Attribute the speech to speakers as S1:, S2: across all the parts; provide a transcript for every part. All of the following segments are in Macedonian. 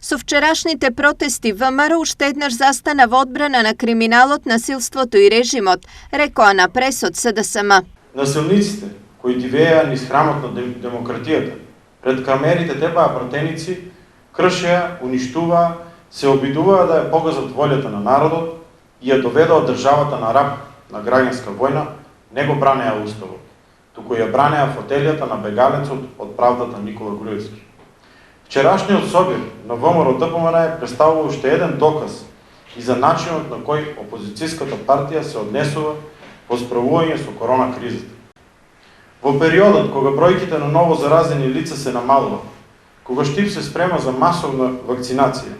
S1: Со вчерашните протести ВМРО уште еднаш застана во одбрана на криминалот, насилството и режимот, рекоа на прес од СДСМ.
S2: Насилниците кои дивееа низ храмот на демократијата, пред камерите тепаа пратеници, кршеа, уништуваа, се обидуваа да ја погазат волјата на народот и ја доведоа државата на раб на граѓанска војна, не го бранеа уставот, туку ја бранеа фотелјата на бегалецот од правдата Никола Груевски. Вчерашниот собир на ВМРО-ДПМН представува уште еден доказ и за начинот на кој опозицијската партија се однесува во справување со корона кризата. Во периодот кога бројките на ново заразени лица се намалува, кога Штип се спрема за масовна вакцинација,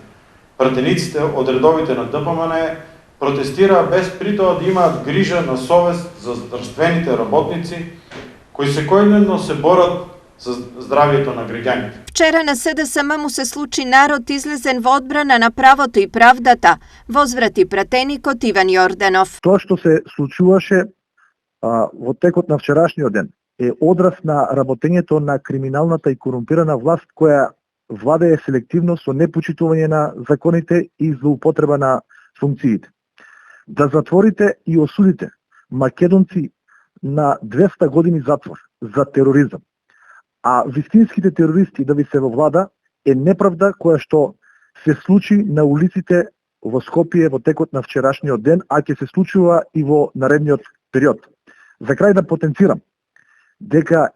S2: пратениците од редовите на ДПМН протестираа без при тоа да имаат грижа на совест за здравствените работници кои секојдневно се борат за здравието на граѓаните.
S1: Вчера на СДСМ му се случи народ излезен во одбрана на правото и правдата, возврати пратеникот Иван Јорданов.
S3: Тоа што се случуваше во текот на вчерашниот ден е одраз на работењето на криминалната и корумпирана власт која владее селективно со непочитување на законите и злоупотреба на функциите. Да затворите и осудите македонци на 200 години затвор за тероризам, а вистинските терористи да ви се во влада е неправда која што се случи на улиците во Скопје во текот на вчерашниот ден, а ќе се случува и во наредниот период. За крај да потенцирам дека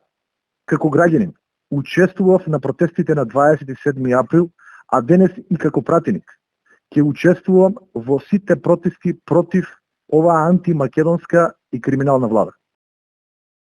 S3: како граѓанин учествував на протестите на 27 април, а денес и како пратеник ќе учествувам во сите протести против оваа антимакедонска и криминална влада.